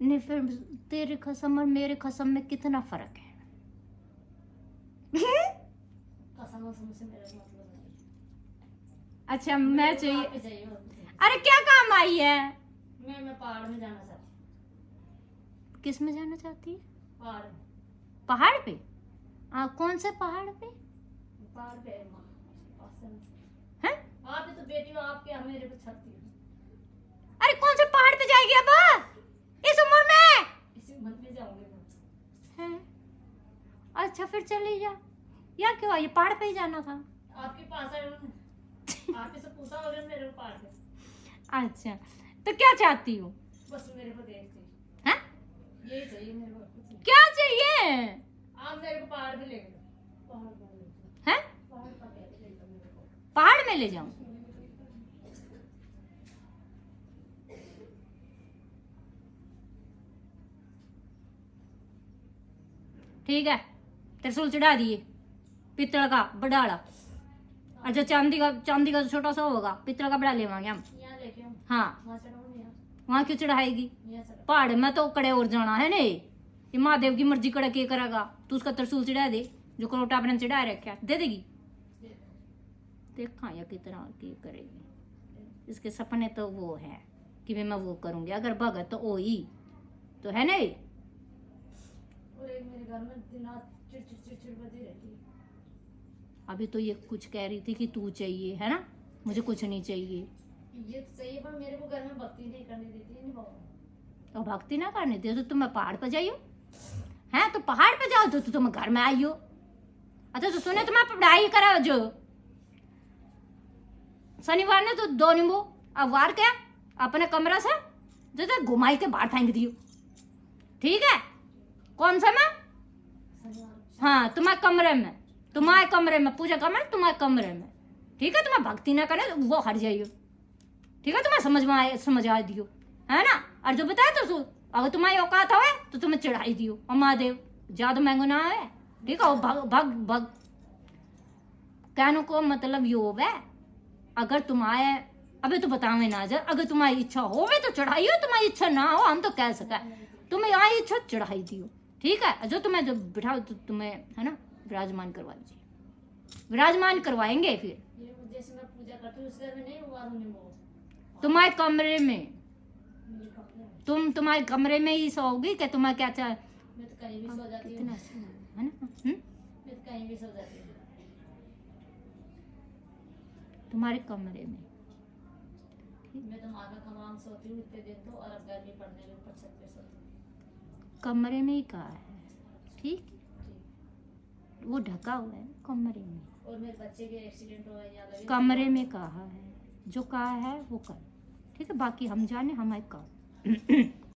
नहीं फिर तेरे कसम और मेरे कसम में कितना फर्क है? कसम वसम से मेरा मतलब नहीं। अच्छा मैं वहाँ चाहिए। पे चाहिए और कुछ नहीं। अरे क्या काम आई है? मैं पहाड़ में जाना चाहती हूँ। किस में जाना चाहती है? पहाड़ में। पहाड़ पे? कौन से पहाड़ पे? पहाड़ पे है माँ, पास से। हैं? आप ही तो बेटी हो, आपके हम मेरे पे छपती हो। अरे कौन से पहाड़ पे जाएगी अब इस उम्र में? इसी मन में जाऊंगी मैं। हैं? अच्छा फिर चली जा। या क्यों ये पहाड़ पे ही जाना था? आपके पास है, आपसे पूछा होगा मेरे को पहाड़ पे। अच्छा तो क्या चाहती हो? बस मेरे को देख चाहिए, हैं? यही चाहिए मेरे को, कुछ नहीं। क्या चाहिए? आप मेरे को पहाड़ पे ले गए। पहाड़ पे ले गए। हैं? पहाड़ पे ले गए मेरे को। पहाड़ में ले जाऊं? ठीक है त्रिशूल चढ़ा दिए, पित्तल का बड़ा वाला। अच्छा चांदी का तो छोटा सा होगा, पित्तल का बड़ा लेवांगे हम। यहाँ लेके हम हाँ वहाँ चढ़ाओ, यहाँ वहां क्यों चढ़ाएगी? यहाँ चढ़ाओ। पहाड़ में तो कड़े और जाना है ने, ये महादेव की मर्जी कड़े के करेगा। तू उसका त्रिशूल चढ़ा दे, जो करोटा अपने चढ़ा रखा दे देगी। देखा या कितना की करेगी। इसके सपने तो वो है कि मैं वो करूंगी, अगर भगत तो ओ ही तो है नहीं। और एक मेरे घर में दिन रात चिड़ बजी रहती है। अभी तो ये कुछ कह रही थी कि तू चाहिए है ना, मुझे कुछ नहीं चाहिए। ये तो चाहिए, पर मेरे को घर में भक्ति नहीं करने देती है, नहीं बाबा। तो भक्ति ना करने दे तो तुम्हें पहाड़ पर जाइयो है, तो पहाड़ पे जाओ तो तुम घर में आइयो। अच्छा तो सुने तुम्हें पढ़ाई करा जो शनिवार ने तो 2 नींबू अब वार क्या अपने कमरा से जो तो घुमाई के बाहर फेंक दियो, ठीक है? कौन सा में? हाँ तुम्हारे कमरे में पूजा करना, तुम्हारे कमरे में, ठीक है? तुम्हें भक्ति ना करे तो वो हट जाइयो, ठीक है? तुम्हें समझ आ दियो है ना। और जो बताया तो अगर तुम्हारी औकात हो तो तुम्हें चढ़ाई दियो, और महादेव ज्यादा महंगो ना है, ठीक है? और भग कहने को मतलब यो है, अगर तुम्हारे अबे तो बतावे ना जर, अगर तुम्हारी इच्छा होवे तो चढ़ाइयो, तुम्हारी इच्छा ना हो हम तो कह सका तुम्हें यहाँ इच्छा चढ़ाई दियो, ठीक है? जो तुम्हें जब बिठाओ तो तुम्हें है ना विराजमान करवा दीजिए, विराजमान करवाएंगे। फिर ये जैसे मैं पूजा करती हूँ, उस घर में नहीं हुआ नींबू। तुम्हारे कमरे में, मेरे कपड़े में। तुम्हारे कमरे में ही सोओगी कि तुम्हें क्या चाह? मैं तो कहीं भी सो जाती हूँ, कितना है ना मैं तो कहीं भी सो जाती हूँ। तुम्हारे कमरे में। मैं तो माँ का खमाम सोती हूँ इतने दिन तो, और अब गर्मी पड़ने में ऊपर छत पे सोती हूँ। कमरे में ही कहा है, ठीक? वो ढका हुआ है कमरे में, और मेरे बच्चे के एक्सीडेंट हुआ है, यहाँ लगे कमरे में कहा है, जो कहा है वो कर, ठीक है? बाकी हम जाने हमारे काम।